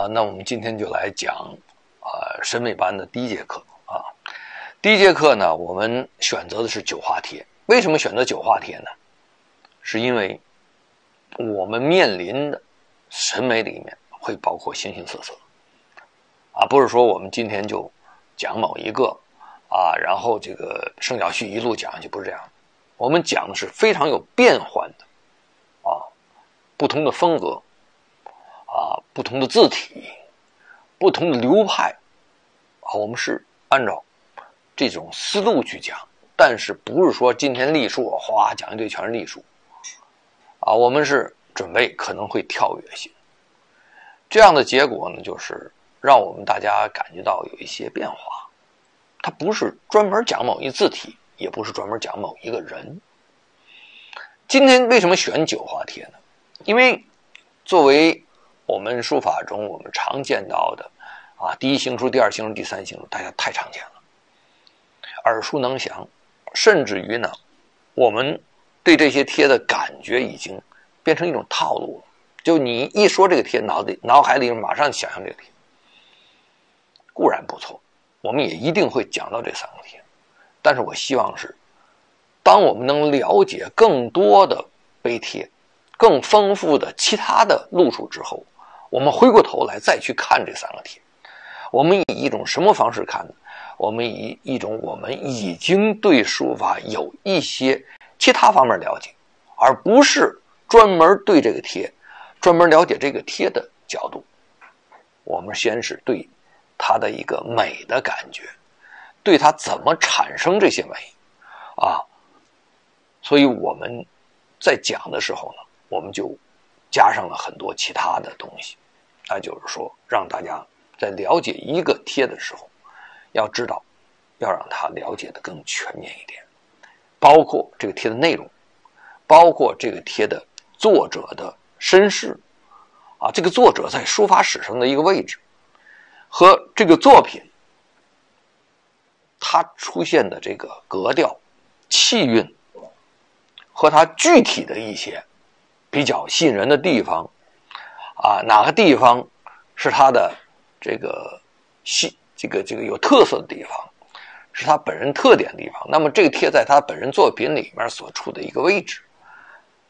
那我們今天就來講审美班的第一节課啊。第一节課呢，我们選擇的是九花帖。為什麼選擇九花帖呢？是因為我們面臨的審美裡面會包括形形色色啊，不是說我們今天就講某一個啊，然後這個聖教序一路講下去，不是這樣。我們講的是非常有變換的啊，不同的風格啊，不同的字體，不同的流派啊，我們是按照這種思路去講，但是不是說今天隶書哗講一堆全是隸書啊，我們是準備可能會跳躍性，這樣的結果呢，就是讓我們大家感覺到有一些變化。它不是專門講某一字體，也不是專門講某一個人。今天為什麼選九花帖呢？因為作為我們書法中我們常見到的啊，第一行書、第二行書、第三行書，大家太常見了，耳熟能詳，甚至于呢，我們對這些帖的感覺已經變成一種套路了。就你一說這個帖，腦海裡馬上想象這個帖，固然不錯，我們也一定會講到這三個帖，但是我希望是，當我們能了解更多的碑帖，更豐富的其他的路數之後，我們回過頭來再去看這三個帖，我們以一種什麼方式看呢？我們以一種我們已經對書法有一些其他方面了解，而不是專門對這個帖，專門了解這個帖的角度。我們先是對它的一個美的感覺，對它怎麼產生這些美啊，所以我們在講的時候呢，我們就加上了很多其他的東西，那就是說讓大家在了解一個帖的时候，要知道要讓他了解的更全面一點，包括這個帖的內容，包括這個帖的作者的身世啊，這個作者在書法史上的一個位置，和這個作品它出現的這個格調、氣韻，和它具體的一些比較吸引人的地方啊，哪個地方是它的這個有特色的地方，是他本人特點的地方，那麼这個帖在他本人作品裡面所處的一個位置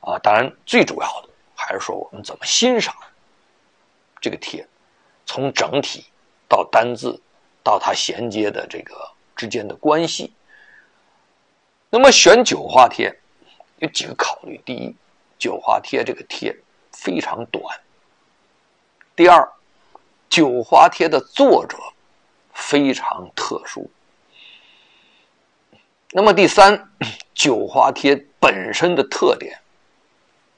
啊，當然最主要的還是說我們怎麼欣賞這個帖，從整體到單字到它銜接的這個之間的關係。那麼選九花帖有幾個考慮：第一，九花帖這個帖非常短；第二，九花帖的作者非常特殊；那麼第三，九花帖本身的特點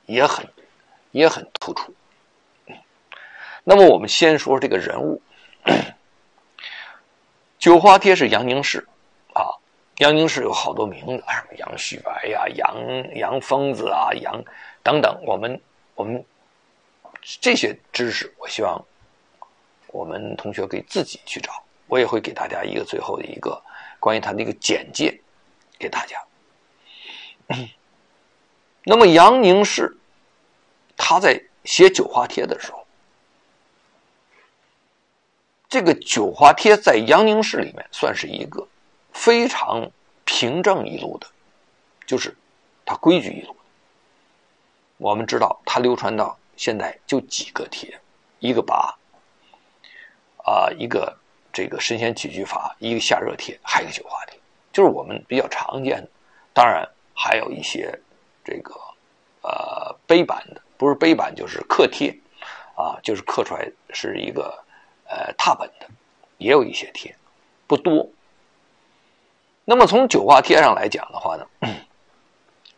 也很突出。那麼我們先說這個人物。九花帖是杨凝式啊，杨凝式有好多名字，什么杨旭白呀、杨疯子啊、杨等等，我们这些知識，我希望我們同學可以自己去找，我也會給大家一個最後的一個關於他的一個簡介給大家。那麼楊凝式他在寫九花帖的時候，這個九花帖在楊凝式裡面算是一個非常平正一路的，就是他規矩一路。我們知道他流傳到現在就幾個帖，一個跋一個這個神仙起居法，一個夏熱帖，還有一個九花帖，就是我們比較常見的。當然還有一些這個碑版的，不是碑版就是刻帖啊，就是刻出來是一個拓本的，也有一些帖，不多。那麼從九花帖上來講的話呢，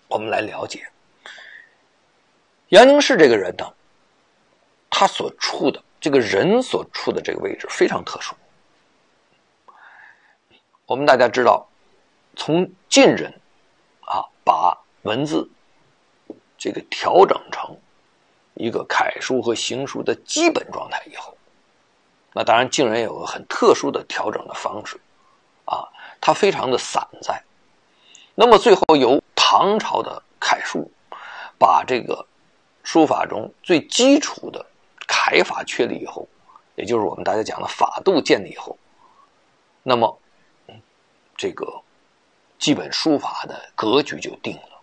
我們來了解楊凝式這個人呢，他所處的這個人所處的這個位置非常特殊。我們大家知道，從晋人啊把文字這個調整成一個楷書和行書的基本狀態以後，那當然晉人有個很特殊的調整的方式啊，它非常的散在。那麼最後由唐朝的楷書把這個書法中最基礎的楷法確立以後，也就是我們大家講的法度建立以後，那麼这个基本书法的格局就定了，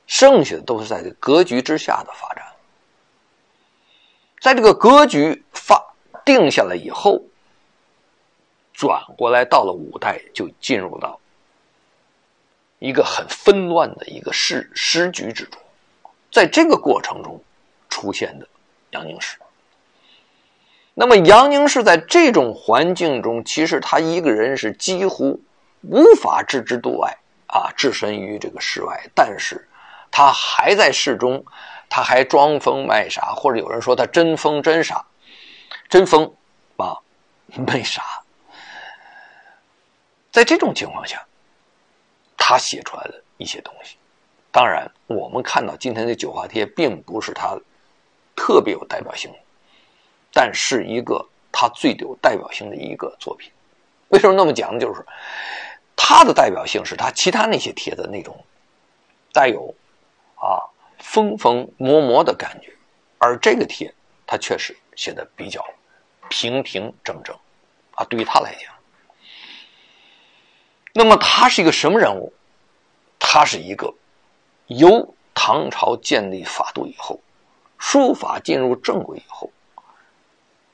剩下的都是在这个格局之下的发展。在这个格局定下来以后，转过来到了五代，就进入到一個很紛亂的一個時局之中，在這個過程中出現的楊凝式。那麼楊凝式在這種環境中，其實他一個人是幾乎無法置之度外啊，置身於這個室外，但是他還在室中，他還裝瘋賣傻，或者有人說他真瘋真傻，真瘋啊，沒傻。在這種情況下，他寫出來的一些東西，當然我們看到今天的《九華帖》並不是他特別有代表性的，但是一個他最有代表性的一個作品。為什麼那麼講呢？就是他的代表性是他其他那些帖的那種帶有風風魔魔的感覺，而這個帖他確實寫得比較平平整整啊，對於他來講。那麼他是一個什麼人物？他是一個由唐朝建立法度以後，書法進入正軌以後，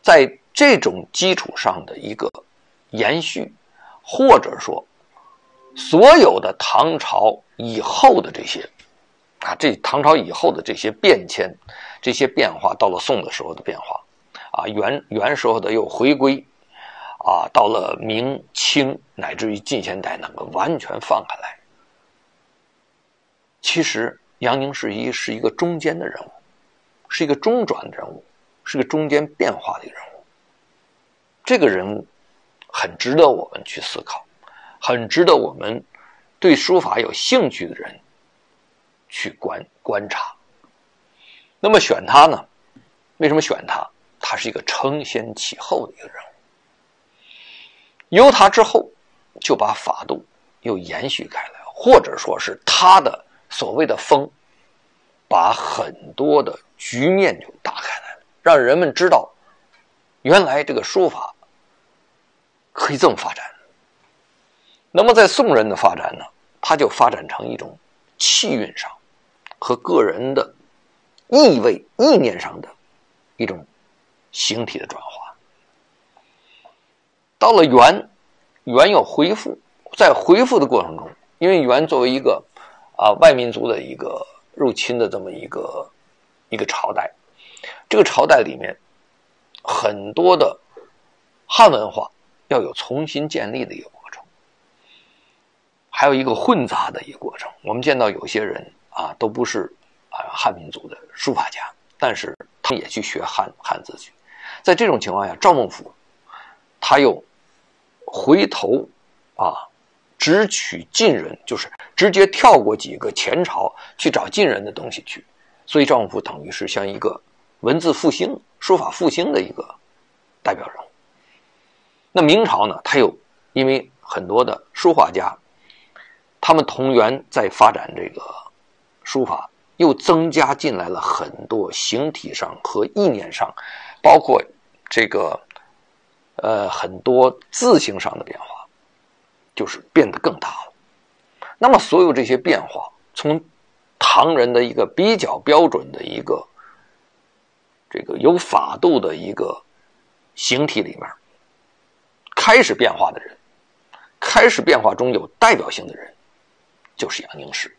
在這種基礎上的一個延續，或者說所有的唐朝以後的這些這唐朝以後的這些變遷，這些變化，到了宋的時候的變化元時候的又回歸到了明清乃至於近現代，那麼完全放開來。其實楊凝式是一個中間的人物，是一個中轉的人物，是一個中間變化的人物。這個人物很值得我們去思考，很值得我們對書法有興趣的人去觀察。那麼選他呢？為什麼選他？他是一個承先啟後的一個人物。由他之後就把法度又延續開來，或者說是他的所謂的風把很多的局面就打開來了，讓人們知道原來這個書法可以這麼發展。那麼在宋人的發展呢，他就發展成一種氣韻上和個人的意味意念上的一種形體的轉化。到了元有恢復，在恢復的過程中，因為元作為一個外民族的一個入侵的這麼一個朝代，這個朝代裡面很多的漢文化要有重新建立的一個過程，還有一個混雜的一個過程。我們見到有些人都不是漢民族的書法家，但是他們也去學漢字去。在這種情況下，趙孟頫他又回頭直取晉人，就是直接跳過幾個前朝去找晉人的東西去，所以趙孟頫等於是像一個文字復興、書法復興的一個代表人物。那明朝呢，他又因為很多的書畫家，他們同源在發展這個書法，又增加進來了很多形體上和意念上，包括這個很多字形上的變化，就是變得更大了。那麼所有這些變化，從唐人的一個比較標準的一個這個有法度的一個形體裡面開始變化的人，開始變化中有代表性的人，就是楊凝式。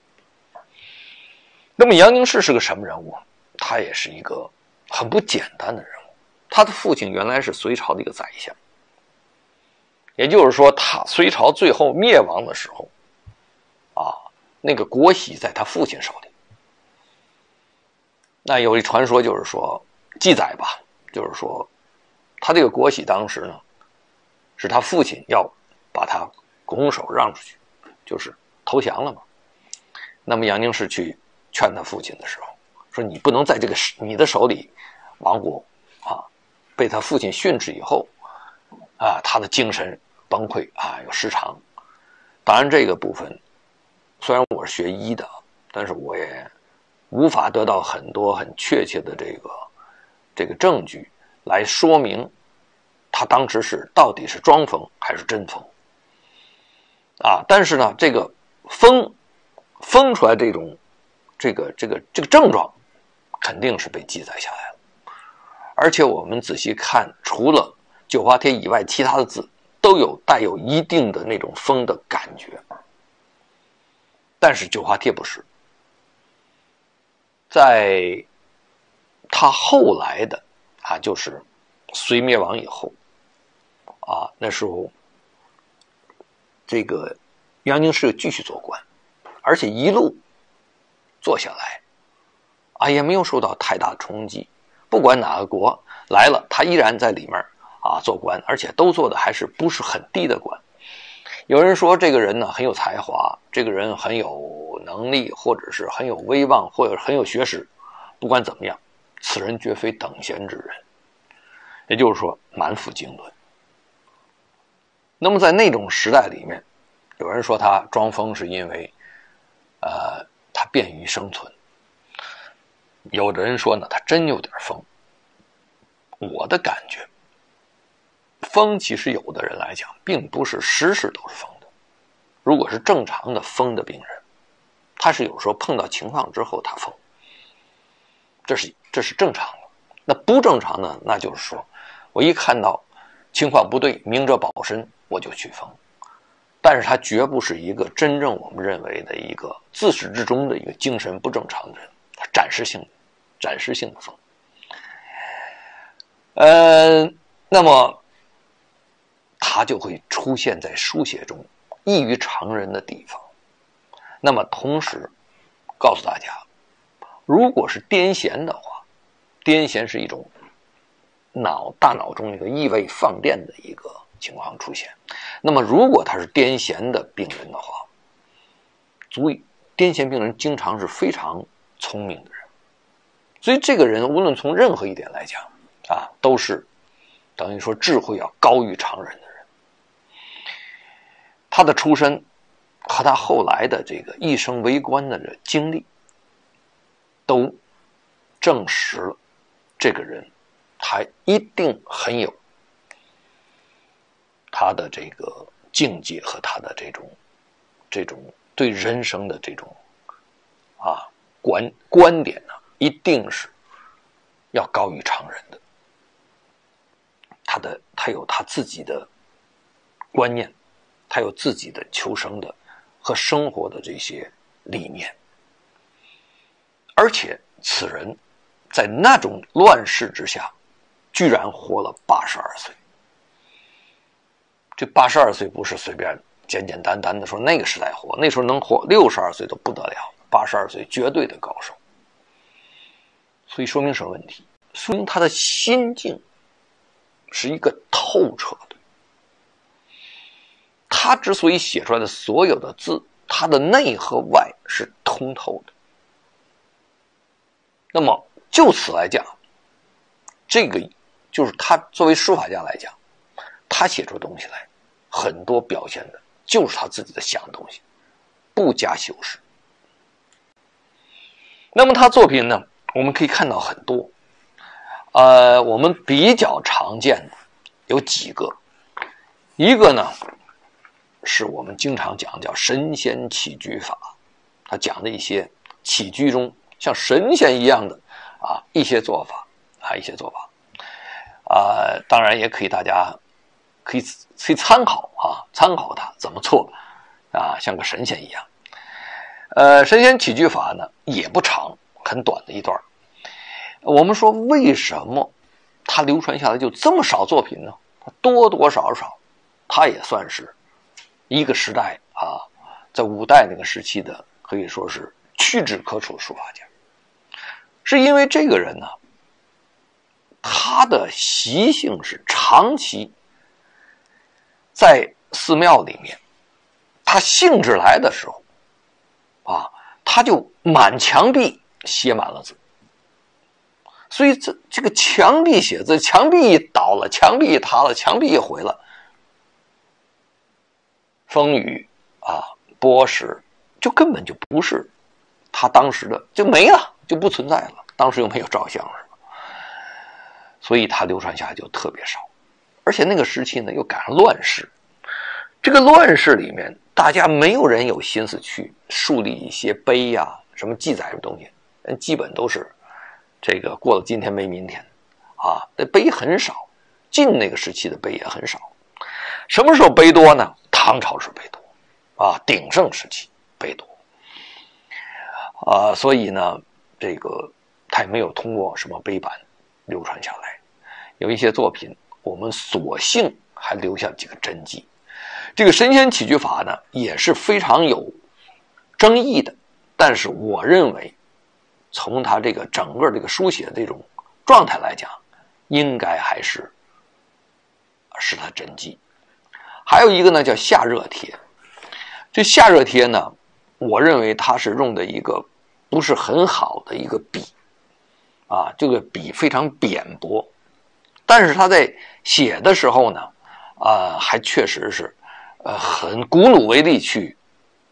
那麼楊凝式是個什麼人物？他也是一個很不簡單的人物。他的父親原來是隋朝的一個宰相，也就是說他隋朝最後滅亡的時候那個國璽在他父親手裡。那有一傳說就是說記載吧，就是說他這個國璽當時呢是他父親要把他拱手讓出去，就是投降了嘛。那麼楊凝式去勸他父親的時候說，你不能在這個你的手裡亡國被他父親訓斥以後他的精神崩潰有失常。當然這個部分雖然我是學醫的，但是我也無法得到很多很確切的這個證據來說明他當時是到底是裝瘋還是真瘋啊？但是呢，這個瘋出來這个症狀肯定是被記載下來了。而且我們仔細看，除了九華帖以外，其他的字都帶有一定的那種瘋的感覺，但是九華帖不是。在他後來的就是隋滅亡以後那時候這個楊經世繼續做官，而且一路做下來也沒有受到太大的衝擊。不管哪個國來了，他依然在裡面做官，而且都做的還是不是很低的官。有人說這個人呢很有才華，這個人很有能力，或者是很有威望，或者很有学識，不管怎麼樣，此人絕非等閒之人，也就是說滿腹經綸。那麼在那種時代裡面，有人說他裝瘋是因為他便於生存，有的人說呢他真有點瘋。我的感覺，瘋其實有的人來講並不是時時都是瘋的。如果是正常的瘋的病人，他是有時候碰到情況之後他瘋，這是正常的。那不正常的，那就是說我一看到情況不對，明哲保身，我就去瘋。但是他絕不是一個真正我們認為的一個自始至終的一個精神不正常的人，他暫時性的瘋。那麼他就會出現在書寫中異於常人的地方。那麼同時告訴大家，如果是癲癇的話，癲癇是一種大腦中一個異位放電的一個情況出現。那麼如果他是癲癇的病人的話，癲癇病人經常是非常聰明的人，所以這個人無論從任何一點來講都是等於說智慧要高於常人的人。他的出身和他後來的這個一生為官的經歷都證實了這個人他一定很有他的這個境界和他的這種對人生的這種觀點呢，一定是要高於常人的。他有他自己的觀念，他有自己的求生的和生活的這些理念，而且此人在那種亂世之下居然活了82歲。這82歲不是隨便簡簡單單的說那個時代活，那時候能活62岁都不得了，82岁絕對的高壽。所以說明什麼問題？說明他的心境是一個透徹的。他之所以寫出來的所有的字，他的內和外是通透的。那麼就此來講，這個就是他作為書法家來講，他寫出東西來很多表現的就是他自己的想的東西，不加修飾。那麼他作品呢，我們可以看到很多，我們比較常見的有幾個，一個呢是我們經常講叫神仙起居法，他講的一些起居中像神仙一樣的一些做法當然也可以大家可以參考他怎麼做像個神仙一樣。神仙起居法呢也不長，很短的一段。我們說為什麼他流傳下來就這麼少作品呢？多多少少他也算是一個時代在五代那個時期的可以說是屈指可數的書法家。是因為這個人呢，他的習性是長期在寺廟裡面，他興致來的時候他就滿牆壁寫滿了字。所以這個牆壁寫字，牆壁一倒了，牆壁一塌了，墙壁一毀了，風雨波石就根本就不是他當時的，就沒了，就不存在了。當時又沒有照相，所以他流傳下來就特別少。而而且那個時期呢又趕上亂世，這個亂世裡面大家沒有人有心思去樹立一些碑呀，什麼記載的東西，基本都是這個過了今天沒明天啊，那碑很少，晋那個時期的碑也很少。什麼時候碑多呢？唐朝是碑多啊，鼎盛时期碑多啊，所以呢这个他也没有通过什麼碑版流傳下來，有一些作品我們索性還留下幾個真跡。這個神仙起居法呢也是非常有爭議的，但是我認為從他這個整個這個書寫的這種狀態來講，應該還是他真跡。還有一個呢叫夏熱帖，這夏熱帖呢我認為它是用的一個不是很好的一個筆啊，這個筆非常扁薄，但是他在寫的時候呢還確實是很鼓努為力去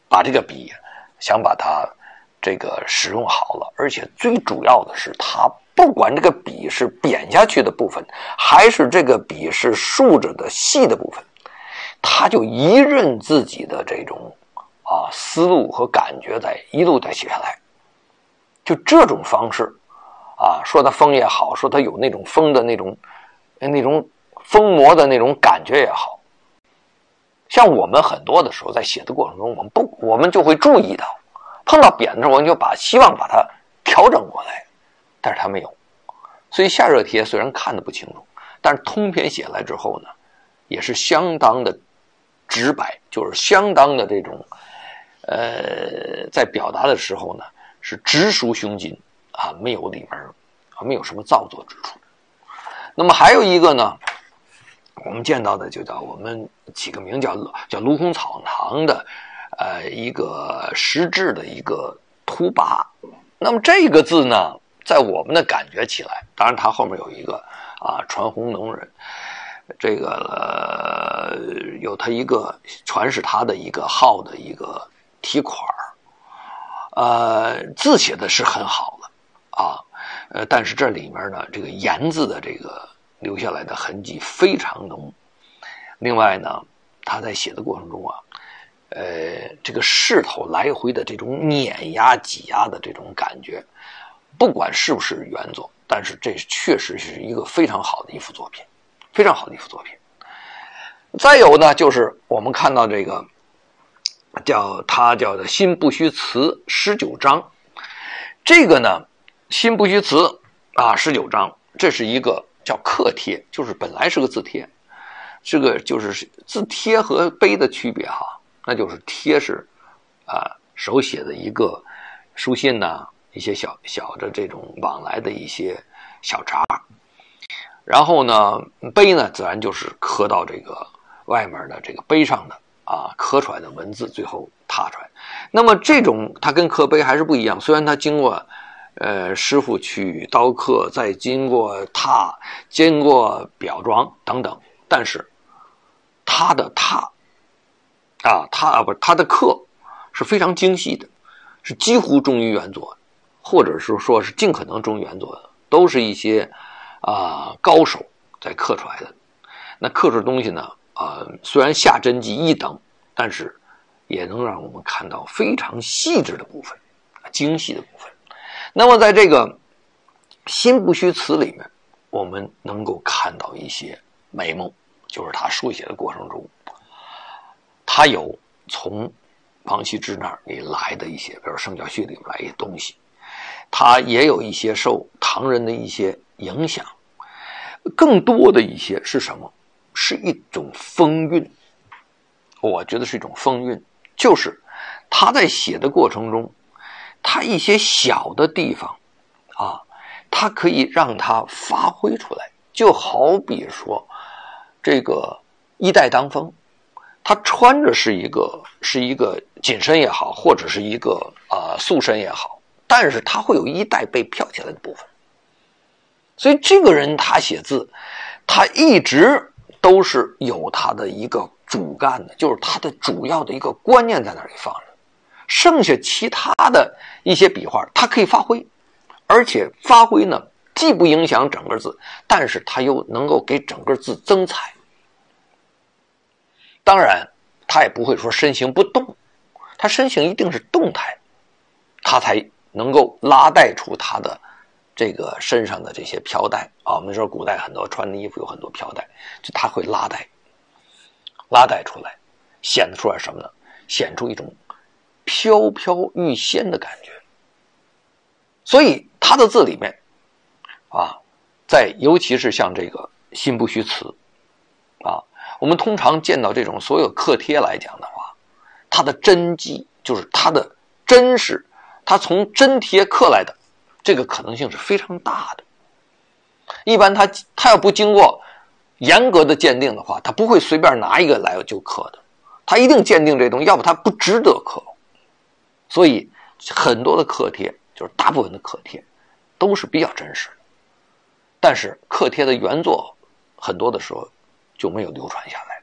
把這個筆想把它這個使用好了，而且最主要的是他不管這個筆是扁下去的部分還是這個筆是豎着的細的部分，他就一任自己的這種思路和感覺在一路在寫下來。就這種方式說它風也好，說它有那種風的那種風魔的那種感覺也好，像我們很多的時候在寫的过程中，我們就會注意到碰到扁的时候，我們就希望把它調整過來，但是它沒有。所以夏熱帖雖然看得不清楚，但是通篇寫來之後呢，也是相當的直白，就是相當的這種在表達的時候呢是直抒胸襟沒有裡面沒有什麼造作之處。那麼還有一個呢，我們見到的就叫我們起個名叫盧孔草堂的一個石質的一個圖跋。那麼這個字呢，在我們的感覺起來，當然它後面有一個傳弘農人，這個有他一個傳是他的一個號的一個題款字寫的是很好的但是這裡面呢，這個言字的這個留下來的痕跡非常濃。另外呢，他在寫的過程中這個勢頭來回的這種碾壓擠壓的這種感覺，不管是不是原作，但是這確實是一個非常好的一幅作品，非常好的一幅作品。再有呢，就是我們看到這個他叫的辛不虛詞19章，這個呢辛不虛詞19章，這是一個叫刻帖，就是本來是個字帖，這個就是字帖和碑的區別那就是帖是手寫的一個書信呢，一些小的這種往來的一些小札，然後呢碑呢自然就是刻到這個外面的這個碑上的刻出來的文字最後拓出來。那麼這種它跟刻碑還是不一樣，雖然它經過師傅去刀刻，再經過拓，經過裱裝等等，但是它的它的刻是非常精細的，是幾乎忠於原作，或者是說是盡可能忠於原作的，都是一些高手在刻出來的。那刻出的東西呢雖然下真跡一等，但是也能讓我們看到非常細緻的部分，精細的部分。那麼在這個辛不虛詞裡面，我們能夠看到一些美夢，就是他書寫的過程中，他有從王羲之那裡來的一些，比如聖教序裡面來一些東西，他也有一些受唐人的一些影響，更多的一些是什麼？是一種風韻，我覺得是一種風韻，就是他在寫的過程中，他一些小的地方他可以讓它發揮出來。就好比說這個衣帶當風，他穿着是一個緊身也好，或者是一個束身也好，但是他會有衣帶被飄起來的部分。所以這個人他寫字，他一直都是有他的一個主幹的，就是他的主要的一個觀念在那裡放着，剩下其他的一些筆畫他可以發揮，而且發揮呢既不影響整個字，但是他又能夠給整個字增彩，當然他也不會說身形不動，他身形一定是动態，他才能夠拉带出他的这个身上的这些飘带啊。我们说古代很多穿的衣服有很多飘带，就他会拉带出来，显得出来什么呢？显出一种飘飘欲仙的感觉。所以他的字里面啊，尤其是像这个心不虚词啊，我们通常见到这种所有刻帖来讲的话，它的真迹就是它的真实，它从真帖刻来的这个可能性是非常大的。一般他要不经过严格的鉴定的话，他不会随便拿一个来就刻的，他一定鉴定这东西，要不他不值得刻。所以很多的刻帖，就是大部分的刻帖都是比较真實的，但是刻帖的原作很多的時候就沒有流傳下來。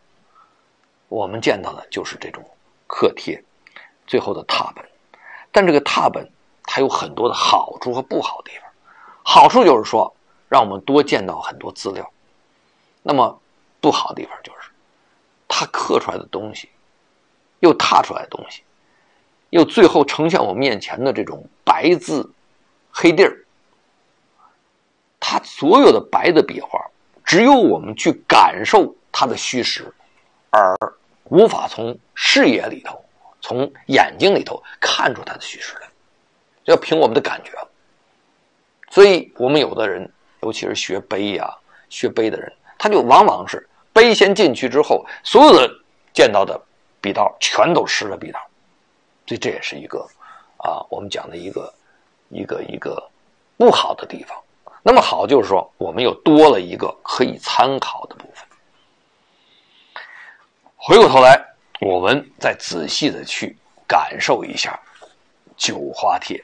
我們見到的就是這種刻帖最後的拓本，但這個拓本它有很多的好處和不好的地方。好處就是說讓我們多見到很多資料，那麼不好的地方就是它刻出來的東西又拓出來的東西又最後呈現我面前的這種白字黑地兒，它所有的白的筆畫只有我們去感受它的虛實，而無法從視野裡頭從眼睛裡頭看出它的虛實來，要憑我們的感覺。所以我們有的人尤其是學碑啊學碑的人，他就往往是碑先進去之後，所有的見到的筆道全都濕了筆道，所以這也是一個我們講的一個不好的地方。那麼好就是說我們又多了一個可以參考的部分。回過頭來我們再仔細的去感受一下九花帖。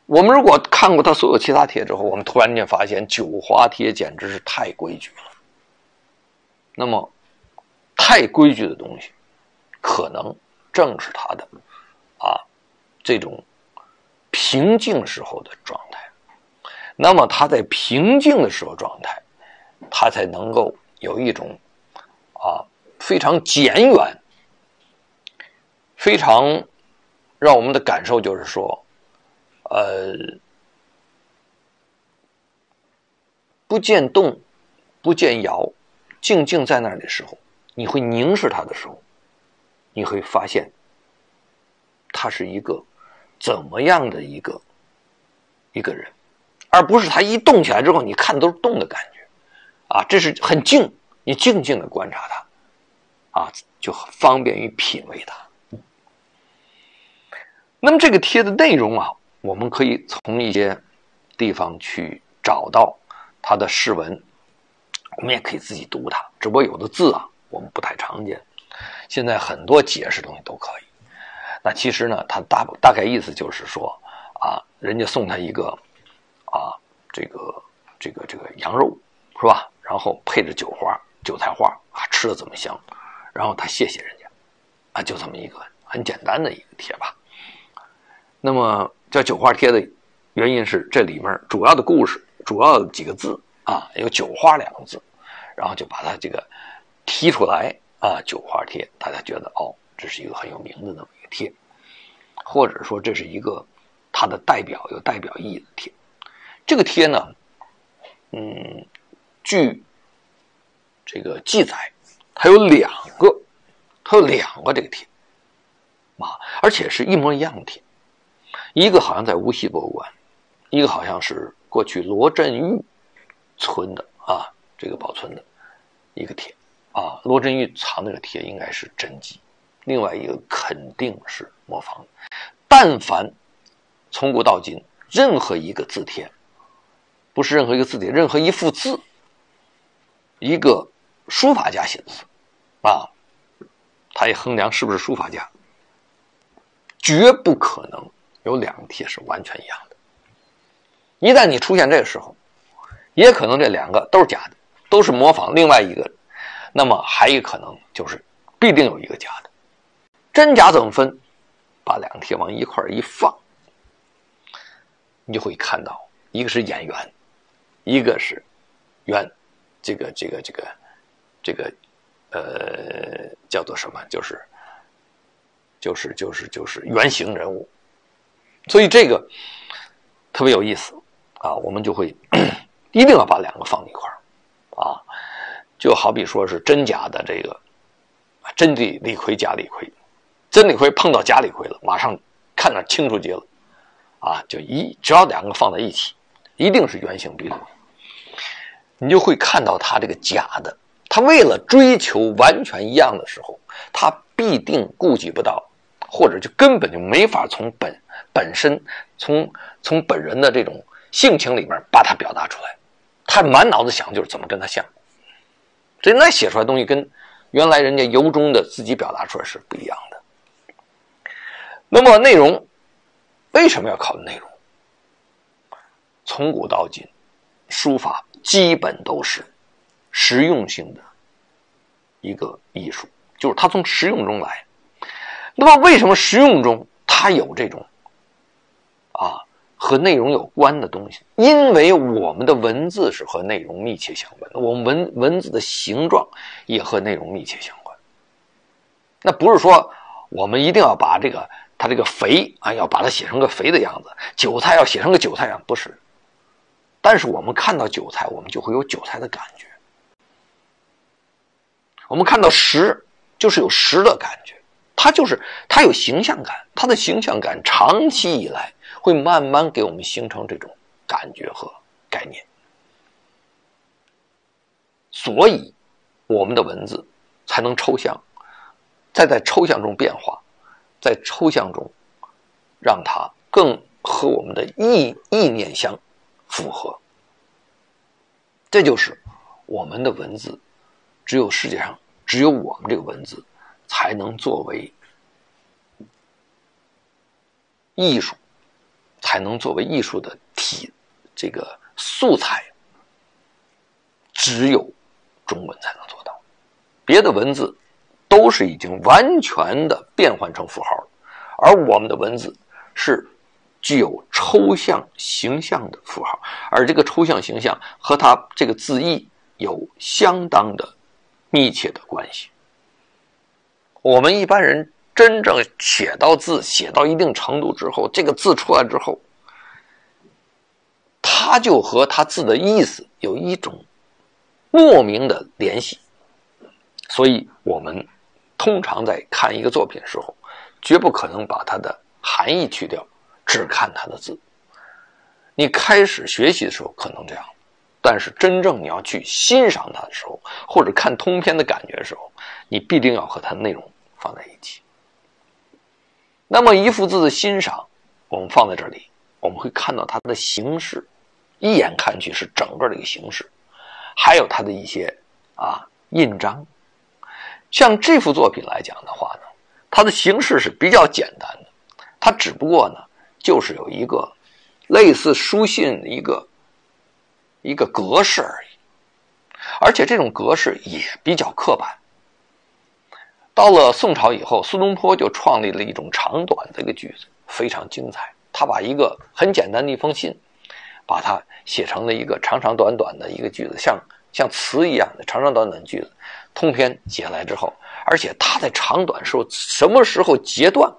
我們如果看過他所有其他帖之後，我們突然間發現九花帖簡直是太規矩了。那麼太規矩的東西可能正是他的這種平靜時候的狀態。那麼他在平靜的時候狀態，他才能夠有一種非常簡遠，非常讓我們的感受就是說不見動不見搖，靜靜在那裡的時候，你會凝視它的時候，你會發現它是一個怎麼樣的一個人，而不是它一動起來之後你看都是動的感覺這是很靜，你靜靜的觀察它就方便於品味它。那麼這個帖的內容我們可以從一些地方去找到它的釋文，我們也可以自己讀它，只不過有的字我們不太常見，現在很多解釋東西都可以。那其實呢它大概意思就是說人家送他一個這個羊肉是吧，然後配着韭菜花吃得這麼香，然後他謝謝人家就這麼一個很簡單的一個帖吧。那麼叫九花帖的原因是這裡面主要的故事主要的幾個字有九花兩個字，然後就把它這個提出來九花帖，大家覺得這是一個很有名的那麼一個帖，或者說這是一個它的有代表意義的帖。這個帖呢據這個記載它有兩個這個帖而且是一模一樣的帖。一個好像在無錫博物館，一個好像是過去羅振玉存的這個保存的一個帖羅振玉藏那個帖應該是真跡，另外一個肯定是模仿的。但凡從古到今任何一個字帖，不是任何一個字帖，任何一幅字，一個書法家寫的字他也衡量是不是書法家，絕不可能有兩個帖是完全一樣的。一旦你出現這個時候，也可能這兩個都是假的，都是模仿另外一個，那麼還有可能就是必定有一個假的。真假怎麼分？把兩個帖往一塊一放，你就會看到一個是眼緣，一個是緣，叫做什么？就是原型人物。所以这个特別有意思啊，我們就會一定要把兩個放一塊兒啊，就好比說是真假的這個真的李逵假李逵，真李逵碰到假李逵了，馬上看得清楚極了啊，只要兩個放在一起，一定是原形畢露，你就會看到他這個假的，他為了追求完全一樣的時候，他必定顧及不到，或者就根本就沒法從本身從本人的這種性情裡面把它表達出來，他滿腦子想就是怎麼跟他像，所以那寫出來的東西跟原來人家由衷的自己表達出來是不一樣的。那麼內容為什麼要考慮內容？從古到今，書法基本都是實用性的一個藝術，就是它從實用中來。那麼為什麼實用中它有這種和內容有關的東西？因為我們的文字是和內容密切相關的，我們文字的形狀也和內容密切相關。那不是說我們一定要把它這個肥要把它寫成個肥的樣子，韭菜要寫成個韭菜樣，不是。但是我們看到韭菜，我們就會有韭菜的感覺。我們看到石，就是有石的感覺。它有形象感，它的形象感長期以來會慢慢給我們形成這種感覺和概念。所以我們的文字才能抽象，再在抽象中變化，在抽象中讓它更和我們的意念相符合。這就是我們的文字，世界上只有我們這個文字才能作為藝術，才能作為藝術的這個素材，只有中文才能做到。別的文字都是已經完全的變換成符號了，而我們的文字是具有抽象形象的符號，而這個抽象形象和它這個字義有相當的密切的關係。我們一般人真正寫到字寫到一定程度之後，這個字出來之後，它就和它字的意思有一種莫名的聯繫。所以我們通常在看一個作品的時候，絕不可能把它的含義去掉，只看它的字。你開始學習的時候可能這樣，但是真正你要去欣賞它的時候，或者看通篇的感覺的時候，你必定要和它的內容放在一起。那麼一幅字的欣賞，我們放在這裡，我們會看到它的形式，一眼看去是整個的一個形式，還有它的一些印章。像這幅作品來講的話呢，它的形式是比較簡單的，它只不過呢就是有一個類似書信的一個格式而已，而且這種格式也比較刻板。到了宋朝以後，蘇東坡就創立了一種長短的一個句子，非常精彩。他把一個很簡單的一封信，把它寫成了一個長長短短的一個句子，像詞一樣的長長短短的句子，通篇寫下來之後，而且他在長短時候什麼時候截斷，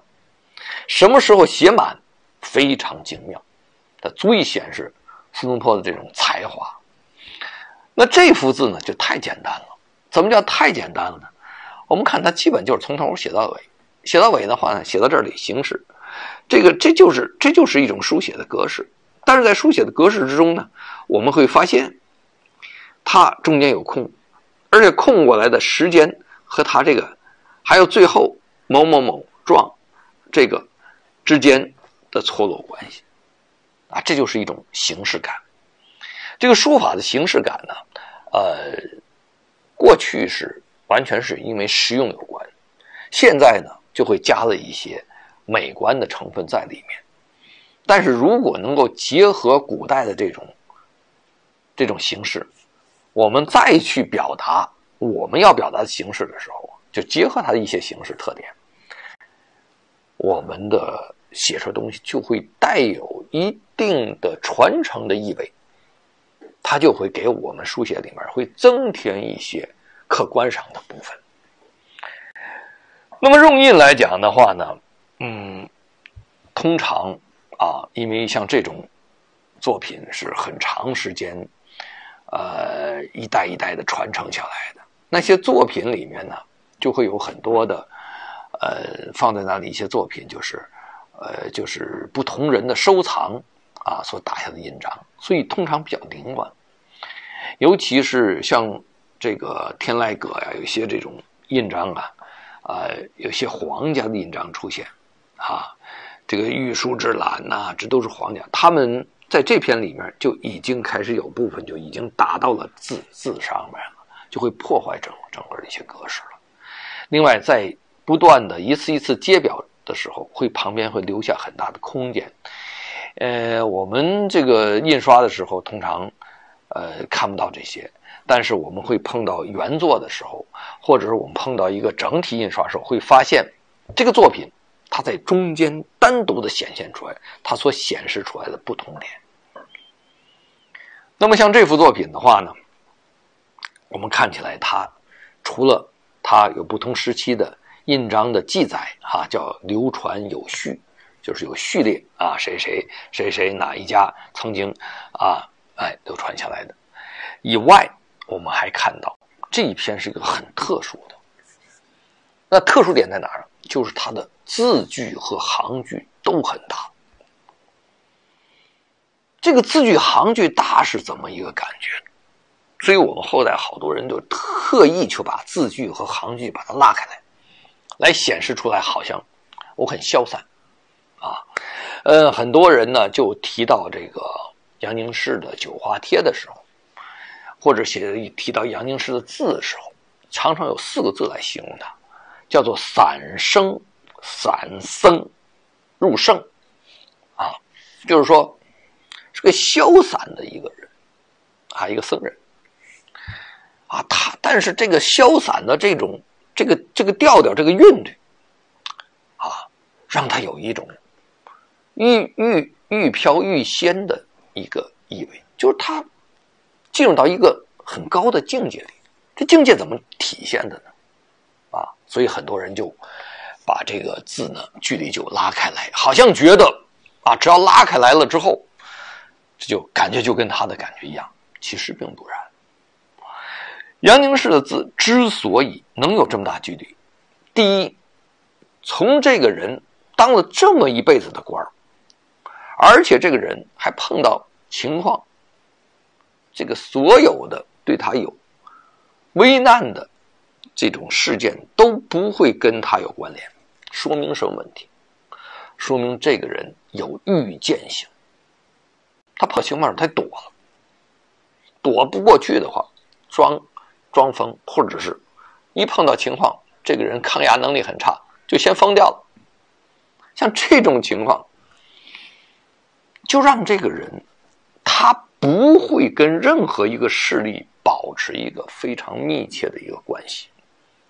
什麼時候寫滿，非常精妙，它足以顯示蘇東坡的這種才華。那這幅字呢就太簡單了。怎麼叫太簡單了呢？我們看它基本就是從頭寫到尾，寫到尾的話呢，寫到這裡形式，這就是一種書寫的格式。但是在書寫的格式之中呢，我們會發現它中間有空，而且空過來的時間和它這個還有最後某某某狀這個之間的錯落關係這就是一種形式感。這個書法的形式感呢，過去是完全是因為實用有關，現在呢就會加了一些美觀的成分在裡面。但是如果能夠結合古代的這種形式，我們再去表達我們要表達的形式的時候，就結合它的一些形式特點，我們的寫出的東西就會帶有一定的傳承的意味，它就會給我們書寫裡面會增添一些可觀賞的部分。那麼用印來講的話呢，通常因為像这种作品是很長時間一代一代的傳承下來的，那些作品裡面呢就會有很多的放在那裡一些作品就是不同人的收藏所打下的印章，所以通常比较凌亂。尤其是像这个天籟阁呀，有些这种印章有些皇家的印章出现这个玉书之览这都是皇家，他们在这篇里面就已经開始有部分就已經打到了字上面了，就會破壞整個的一些格式了。另外在不斷的一次一次揭表的時候，旁邊會留下很大的空間。我們這個印刷的時候通常看不到這些，但是我們會碰到原作的時候，或者是我們碰到一個整體印刷的時候，會發現這個作品它在中間單獨的顯現出來，它所顯示出來的不同點。那麼像這幅作品的話呢，我們看起來它除了它有不同時期的印章的記載叫流傳有序，就是有序列誰誰哪一家曾經流傳下來的以外，我們還看到這一篇是一個很特殊的。那特殊點在哪兒呢？就是它的字距和行距都很大。這個字距行距大是怎麼一個感覺？所以我們後來好多人就特意去把字距和行距把它拉開來顯示出來，好像我很消散很多人呢就提到這個楊凝式的九花帖的時候，或者提到楊凝式的字的時候，常常有4個字來形容它，叫做散僧入聖就是說是個消散的一個人一個僧人但是這個消散的這個調調，這個韻律讓他有一種欲飄欲仙的一個意味，就是他進入到一個很高的境界裡。這境界怎麼體現的呢？所以很多人就把這個字呢距離就拉開來，好像覺得只要拉開來了之後，這就感覺就跟他的感覺一樣，其實並不然。楊凝式的字之所以能有這麼大距離，第一，從這個人當了這麼一輩子的官，而且這個人還碰到情況，這個所有的對他有危難的這種事件都不會跟他有關聯，說明什麼問題？說明這個人有預見性，他碰情況他躲了，躲不過去的話，裝瘋，或者是一碰到情況，這個人抗壓能力很差，就先瘋掉了。像這種情況，就讓這個人他不會跟任何一個勢力保持一個非常密切的一個關係，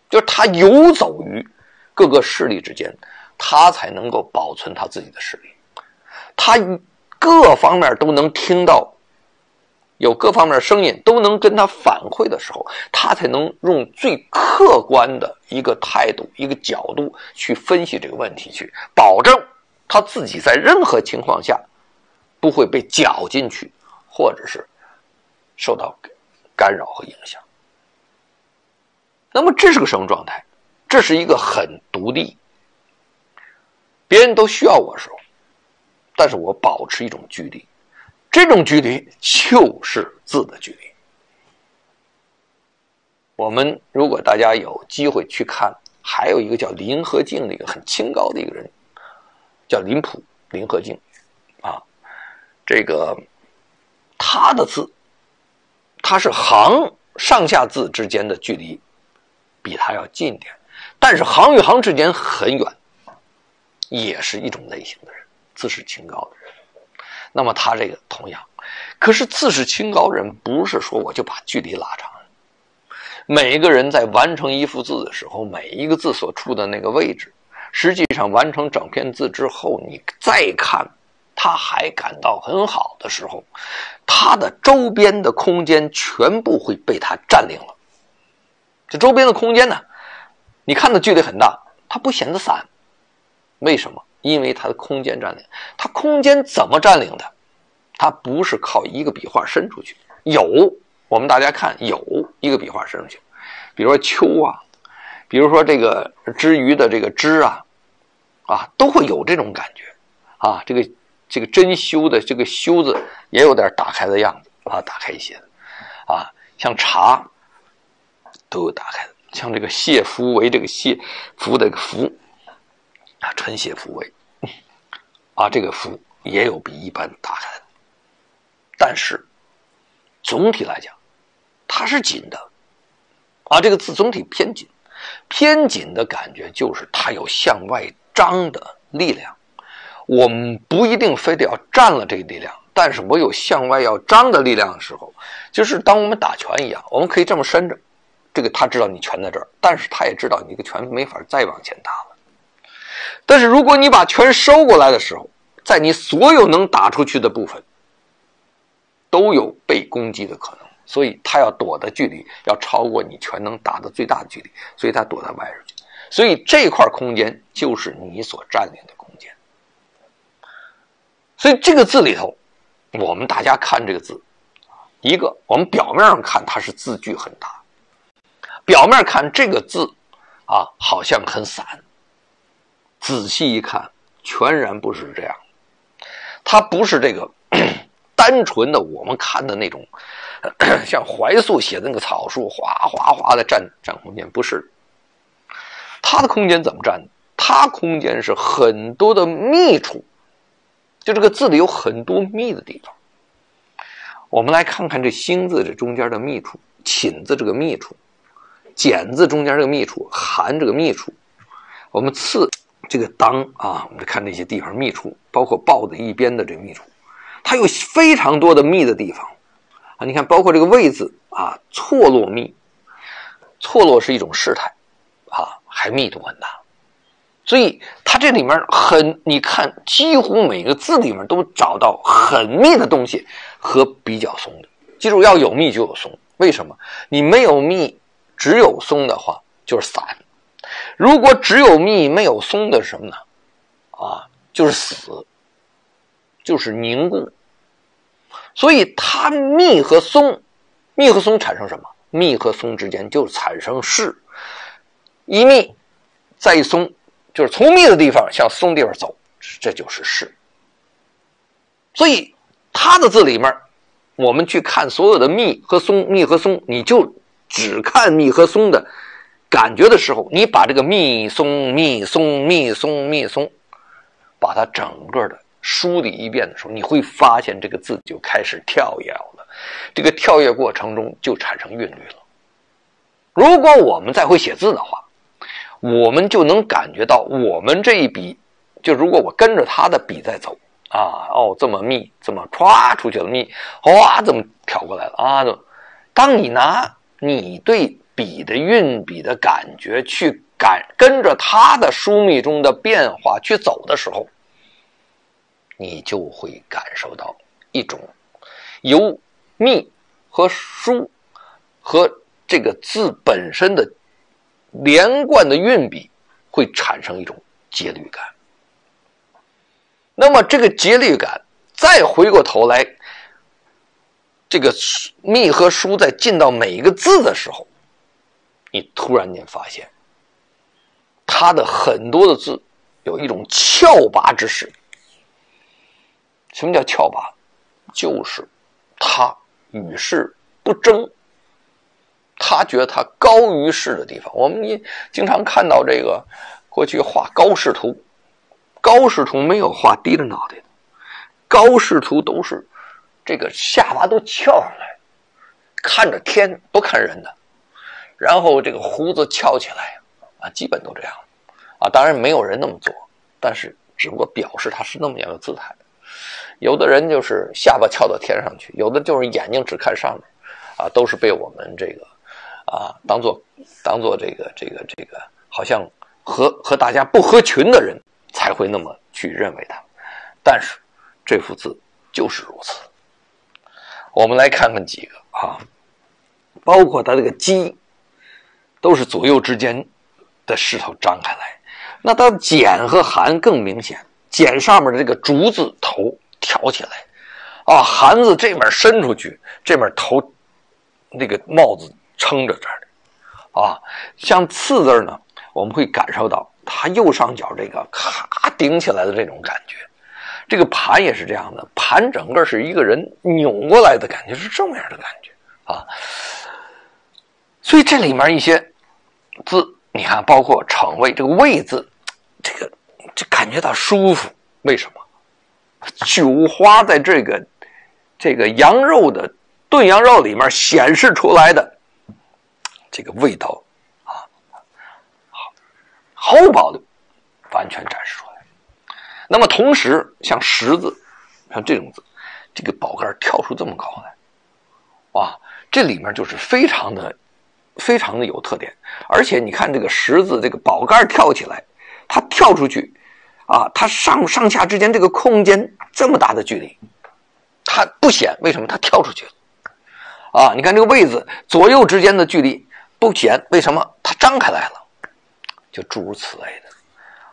就是他游走於各個勢力之間，他才能夠保存他自己的勢力。他各方面都能聽到，有各方面聲音都能跟他反饋的時候，他才能用最客觀的一個態度一個角度去分析這個問題，去保證他自己在任何情況下不會被攪進去，或者是受到干擾和影響。那麼這是個什麼狀態？這是一個很獨立，別人都需要我的時候，但是我保持一種距離，這種距離就是字的距離。我們如果大家有機會去看，還有一個叫林和靖的一個很清高的一個人，叫林溥，林和靖這個他的字，他是行上下字之間的距離比他要近一點，但是行與行之間很遠，也是一種類型的人，自視清高的人。那麼他這個同樣，可是自視清高人不是說我就把距離拉長，每一個人在完成一幅字的時候，每一個字所處的那個位置，實際上完成整篇字之後，你再看他還感到很好的时候，他的周邊的空间全部會被他佔領了。這周邊的空間呢，你看的距離很大，它不顯得散。為什麼？因為它的空間佔領。它空間怎麼佔領的？它不是靠一個筆畫伸出去，我們大家看有一個筆畫伸出去，比如說秋啊，比如說這個之魚的這個之啊，都會有这種感覺啊。這個真修的這個修字也有點打開的樣子啊，打開一些的啊，像茶都有打開的，像这個謝夫為這個謝夫的夫啊，純謝夫為啊，這個夫也有比一般打開的，但是總體來講它是緊的啊，這個字總體偏緊，偏緊的感覺就是它有向外張的力量。我們不一定非得要占了这个力量，但是我有向外要张的力量的时候，就是当我們打拳一樣，我們可以這麼伸着，這個他知道你拳在這兒，但是他也知道你這個拳沒法再往前打了。但是如果你把拳收過來的時候，在你所有能打出去的部分都有被攻擊的可能，所以他要躲的距離要超過你拳能打的最大的距離，所以他躲在外边去。所以這塊空間就是你所佔領的空間。所以這個字裡頭，我們大家看這個字，一個我們表面上看它是字距很大，表面看這個字啊好像很散，仔細一看全然不是這樣，它不是這個單純的我們看的那種像懷素寫的那個草書嘩嘩嘩的占空間，不是。它的空間怎麼占？它空間是很多的密處，就這個字裡有很多密的地方。我們來看看這興字這中間的密處，寢字這個密處，簡字中間這個密處，寒這個密處，我們次這個當啊，我們看這些地方密處，包括豹子一邊的這個密處，它有非常多的密的地方啊。你看，包括這個位字啊，錯落密，錯落是一種事態啊，還密度很大。所以它這裡面你看幾乎每個字裡面都找到很密的東西和比較鬆的。記住，要有密就有鬆。為什麼？你沒有密只有鬆的話就是散，如果只有密沒有鬆的是什麼呢？啊，就是死，就是凝固。所以它密和鬆產生什麼？密和鬆之間就產生勢，一密再一鬆，就是從密的地方向鬆地方走，這就是勢。所以它的字裡面，我們去看所有的密和鬆，你就只看密和鬆的感覺的時候，你把這個密鬆，把它整個的梳理一遍的時候，你會發現這個字就開始跳躍了。這個跳躍過程中就產生韻律了。如果我們再會寫字的話，我們就能感覺到我們這一筆，就如果我跟着他的筆在走啊，這麼密，這麼歘出去了密，嘩這麼跳過來了啊。當你拿你對筆的運筆的感覺去跟着他的疏密中的變化去走的時候，你就會感受到一種由密和疏和這個字本身的連貫的運筆會產生一種節律感。那麼這個節律感再回過頭來，這個密和疏在進到每一個字的時候，你突然間發現它的很多的字有一種翹拔之勢。什麼叫翹拔？就是它與勢不爭，他覺得他高於勢的地方。我們經常看到這個過去畫高視圖，高視圖沒有畫低着腦袋的，高視圖都是這個下巴都翹上來，看着天不看人的，然後這個鬍子翹起來啊，基本都這樣啊。當然沒有人那麼做，但是只不過表示他是那麼樣的姿態。有的人就是下巴翹到天上去，有的就是眼睛只看上面啊，都是被我們這個當做這個好像和大家不合群的人才會那麼去認為他。但是這幅字就是如此。我们来看看几個啊，包括它这個基都是左右之間的勢頭張開來，那它剪和寒更明顯，剪上面的這個竹字頭挑起來啊，寒字這邊伸出去，這邊頭那個帽子撐着這兒的啊，像刺字呢，我們會感受到它右上角這個咔頂起來的這種感覺。這個盤也是這樣的，盤整個是一個人扭過來的感覺，是這麼樣的感覺啊。所以這裡面一些字，你看，包括逞魏這個魏字，這感覺到舒服。為什麼？酒花在這個羊肉的燉羊肉裡面顯示出來的這個味道啊，毫無保留，完全展示出来。那麼同時，像十字，像这種字，這個寶蓋跳出這麼高來，哇，這裡面就是非常的有特點。而且你看這個十字，這個寶蓋跳起來，它跳出去啊，它上下之間這個空間這麼大的距離，它不顯，為什麼？它跳出去了啊！你看這個位字左右之間的距離不顯，為什麼？它張開來了，就諸如此類的。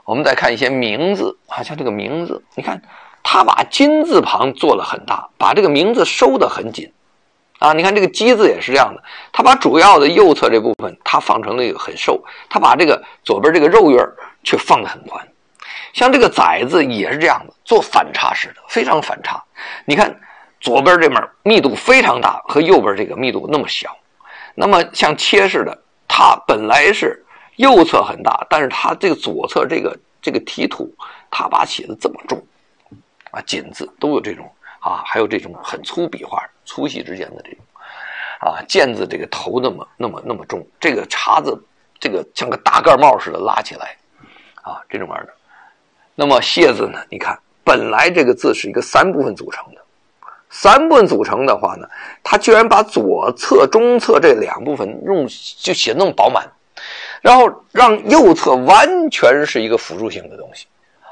我們再看一些名字，好像這個名字，你看他把金字旁做了很大，把這個名字收得很緊啊。你看這個基字也是這樣的，他把主要的右側這部分他放成了一個很瘦，他把這個左邊這個肉圓卻放得很寬。像這個宰字也是這樣的，做反差式的，非常反差。你看左邊這面密度非常大，和右邊這個密度那麼小。那麼像切式的，它本來是右側很大，但是它這個左側這個提土，它把寫的這麼重啊，緊字都有這種啊，還有這种很粗筆畫，粗細之間的這種啊，劍字這個頭那麼重，這個茶字這個像個大蓋帽似的拉起來啊，這種玩的。那麼謝字呢，你看本來這個字是一個三部分組成的，三部分組成的话呢，它居然把左側中側這兩部分就寫那麼飽滿，然後讓右側完全是一個輔助性的東西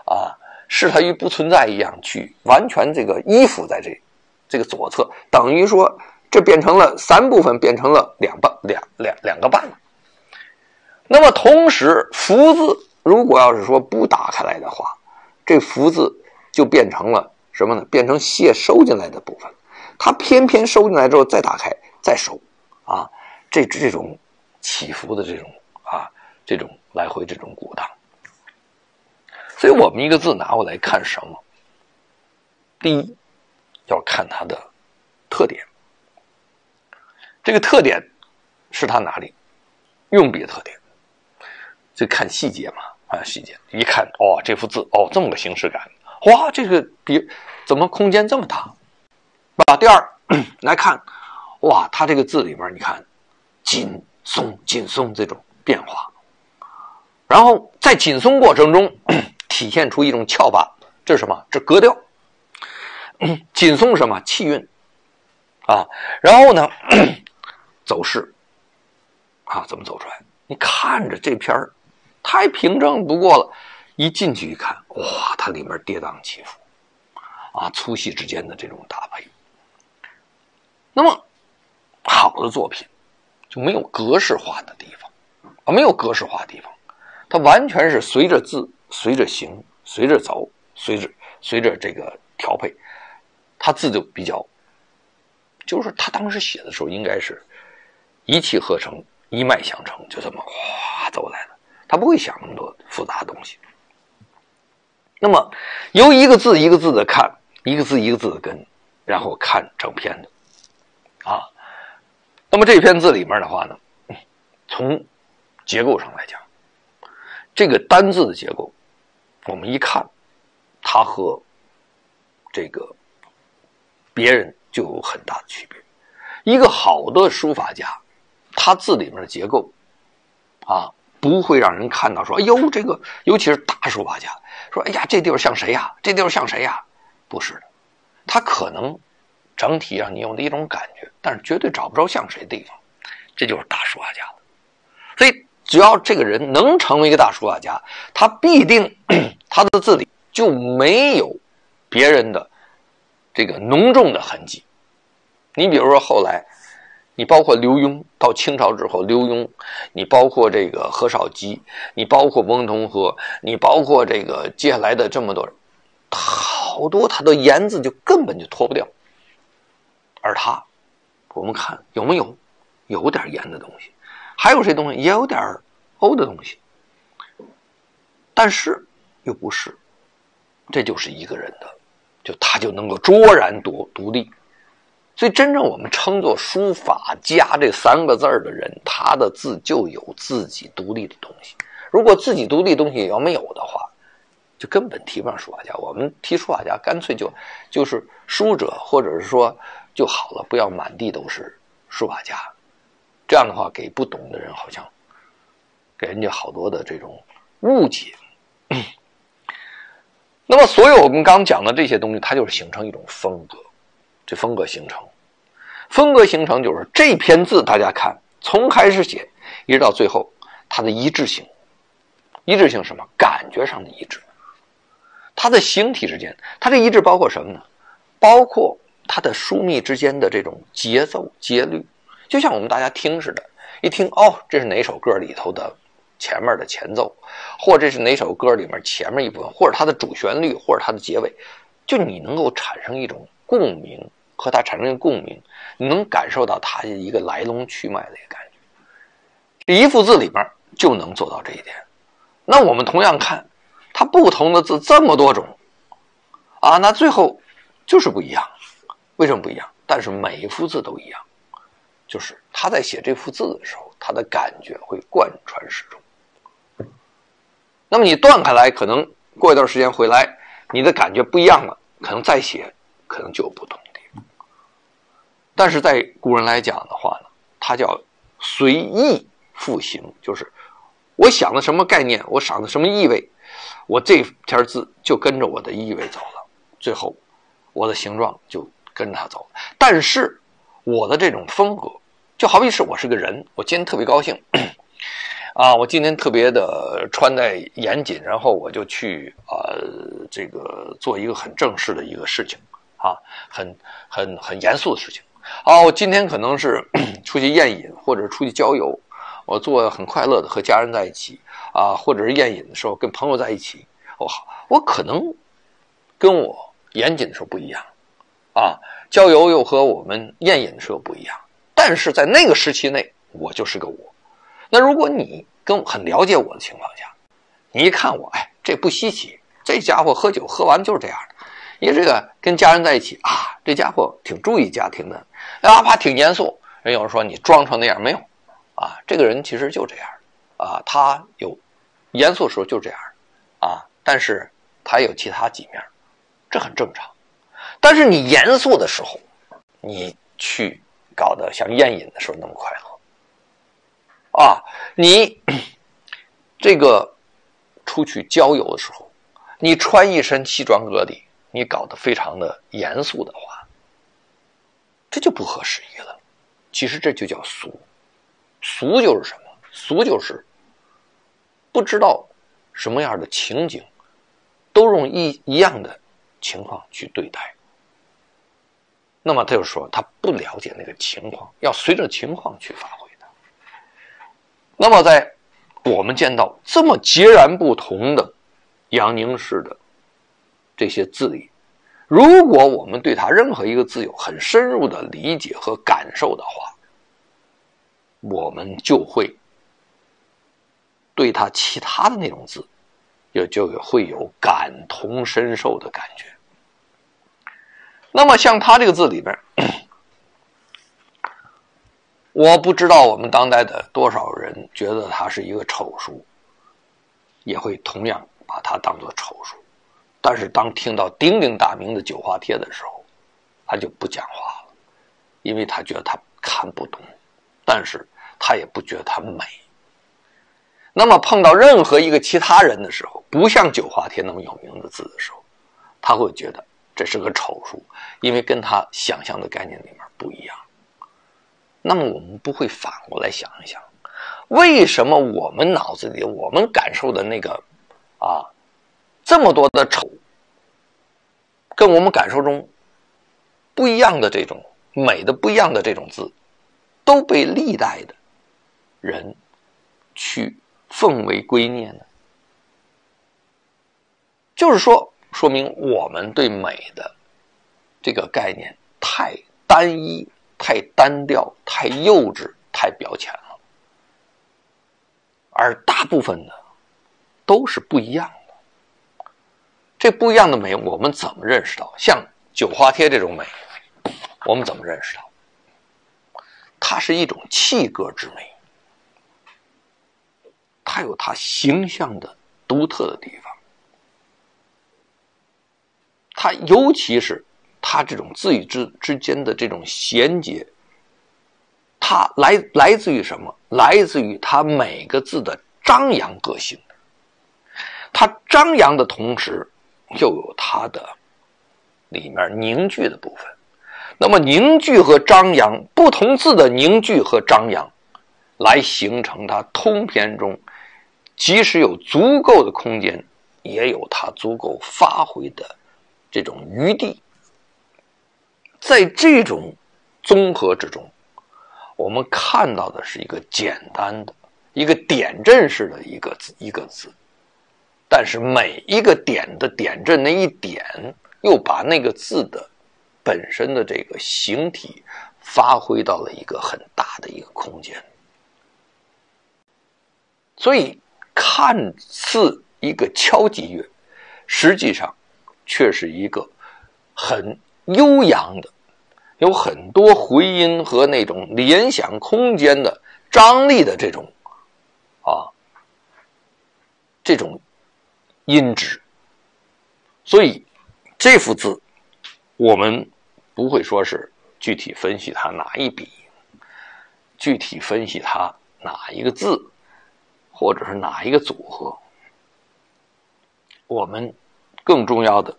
啊，視它於不存在一樣，去完全這個依附在這個左側，等於說這變成了三部分，變成了兩個半了。那麼同時福字如果要是說不打開來的話，這福字就變成了什麼呢？變成謝收進來的部分，它偏偏收進來之後再打開再收啊，這種起伏的這種來回这种鼓盪。所以我們一個字拿過來看什麼？第一要看它的特點，這個特點是它哪裡用筆的特點，就看細節嘛啊，細節一看哦，這幅字哦這麼個形式感，哇，這個筆怎麼空間這麼大啊？第二來看，哇，它這個字裡面你看緊鬆這種變化，然後在緊鬆過程中體現出一種翹拔，這是什麼？這格調。緊鬆什麼？氣韻啊。然後呢走勢啊，怎麼走出來？你看着這篇太平正不過了，一進去一看，哇，它裡面跌宕起伏啊，粗細之間的這種搭配。那麼好的作品就沒有格式化的地方啊，沒有格式化的地方，它完全是隨着字，隨着形，隨着走，隨着這個調配，它字就比較，就是他當時寫的時候應該是一氣呵成，一脈相承，就這麼嘩走來了，他不會想那麼多複雜的東西。那麼由一個字一個字的看，一個字一個字的跟，然後看整篇的啊。那麼這篇字裡面的話呢，從結構上來講，這個單字的結構我們一看它和這個別人就有很大的區別。一個好的書法家，他字裡面的結構啊，不會讓人看到說，哎呦，這個尤其是大書法家說，哎呀，這地方像誰呀？這地方像誰呀？不是的，他可能整體讓你有的一種感覺，但是絕對找不着像誰的地方，這就是大書法家了。所以只要這個人能成為一個大書法家，他必定他的字裡就沒有別人的這個濃重的痕跡。你比如說后来，你包括刘墉，到清朝之後，刘墉，你包括这个何绍基，你包括翁同龢，你包括这个接下来的這麼多人，好多他的簷子就根本就脫不掉。而他，我們看有沒有？有點鹽的東西，還有些東西也有點歐的東西，但是又不是，這就是一個人的，他就能夠卓然獨立。所以真正我們稱作書法家這三個字的人，他的字就有自己獨立的東西。如果自己獨立的東西要沒有的話，就根本提不上書法家。我們提書法家乾脆就是書者，或者是說就好了，不要滿地都是書法家。這樣的話，給不懂的人好像給人家好多的這種誤解。那麼所有我們剛講的這些東西，它就是形成一種風格。這風格形成就是這篇字，大家看從開始寫一直到最後，它的一致性。一致性什麼？感覺上的一致。它的形體之間，它這一致包括什麼呢？包括它的書密之間的這種節奏節律。就像我們大家聽似的，一聽哦，這是哪首歌裡頭的前面的前奏，或者這是哪首歌裡面前面一部分，或者它的主旋律，或者它的結尾，就你能夠產生一種共鳴，和它產生一個共鳴，你能感受到它一個來龍去脈的一個感覺。一幅字裡面就能做到這一點。那我們同樣看它不同的字這麼多種啊，那最後就是不一樣。為什麼不一樣？但是每一幅字都一樣。就是他在寫這幅字的時候，他的感覺會貫穿始終。那麼你斷開來，可能過一段時間回來，你的感覺不一樣了，可能再寫，可能就有不同的地方。但是在古人來講的話呢，它叫隨意復形，就是我想的什麼概念，我想的什麼意味，我這篇字就跟着我的意味走了，最後我的形狀就跟着它走了。但是我的這種風格，就好比是我是個人，我今天特別高興啊，我今天特別的穿戴嚴謹，然後我就去這個做一個很正式的一個事情啊，很嚴肅的事情啊。我今天可能是出去宴飲或者出去郊遊，我做很快樂的和家人在一起啊，或者是宴飲的時候跟朋友在一起，我可能跟我嚴謹的時候不一樣啊，郊遊又和我們宴飲的時候不一樣。但是在那個時期內，我就是個我。那如果你很了解我的情況下，你一看我，哎，這不稀奇，這家伙喝酒喝完就是這樣的。你這個跟家人在一起啊，這家伙挺注意家庭的，哪怕挺嚴肅。人有人說你裝成那樣，沒有啊，這個人其實就這樣啊，他有嚴肅的時候就這樣啊，但是他有其他幾面，這很正常。但是你嚴肅的時候，你去搞得像宴飲的時候那麼快樂啊！你這個出去郊遊的時候，你穿一身西裝革履，你搞得非常的嚴肅的話，這就不合時宜了。其實這就叫俗。俗就是什麼？俗就是不知道什麼樣的情景，都用一樣的情況去對待。那麼他就說他不了解那個情況，要隨着情況去發揮的。那麼在我們見到這麼截然不同的楊凝式的這些字裡，如果我們對他任何一個字有很深入的理解和感受的話，我們就會對他其他的那種字也就會有感同身受的感覺。那麼像他這個字裡邊，我不知道我們當代的多少人覺得它是一個醜書，也會同樣把它當作醜書。但是當聽到鼎鼎大名的九華帖的時候，他就不講話了，因為他覺得他看不懂，但是他也不覺得它美。那麼碰到任何一個其他人的時候，不像九華帖那麼有名的字的時候，他會覺得這是個醜書，因為跟他想象的概念裡面不一樣。那麼我們不會反過來想一想，為什麼我們腦子裡我們感受的那個這麼多的醜，跟我們感受中不一樣的這種美的不一樣的這種字，都被歷代的人去奉為圭臬呢？就是說明我們对美的这个概念太单一、太单調、太幼稚、太表淺了，而大部分呢都是不一樣的。這不一樣的美，我們怎麼認識到？像九花帖這種美，我們怎麼認識到？它是一種氣格之美，它有它形象的獨特的地方。它尤其是它這種字語之間的這種銜接，它來自於什麼？來自於它每個字的張揚個性。它張揚的同時，又有它的裡面凝聚的部分。那麼凝聚和張揚，不同字的凝聚和張揚，來形成它通篇中，即使有足夠的空間，也有它足夠發揮的這種餘地。在這種綜合之中，我們看到的是一個簡單的一個點陣式的一個字，但是每一個點的點陣那一點，又把那個字的本身的這個形體發揮到了一個很大的一個空間。所以看似一個敲擊樂，實際上卻是一個很悠揚的，有很多回音和那種聯想空間的張力的這種音質。所以這幅字我們不會說是具體分析它哪一筆，具體分析它哪一個字，或者是哪一個組合。我們更重要的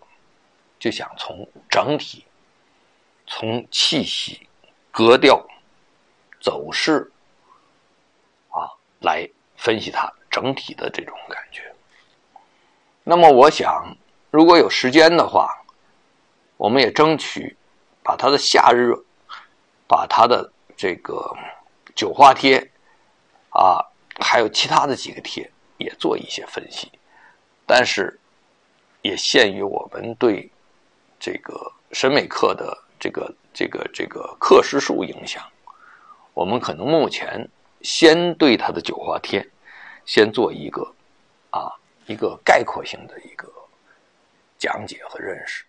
就想從整體，從氣息、格調、走勢來分析它整體的這種感覺。那麼我想如果有時間的話，我們也爭取把它的夏日熱，把它的這個九花帖還有其他的幾個帖也做一些分析。但是也限於我們對這個審美課的這個課時數影響，我們可能目前先對它的九花帖先做一個概括性的一個講解和認識。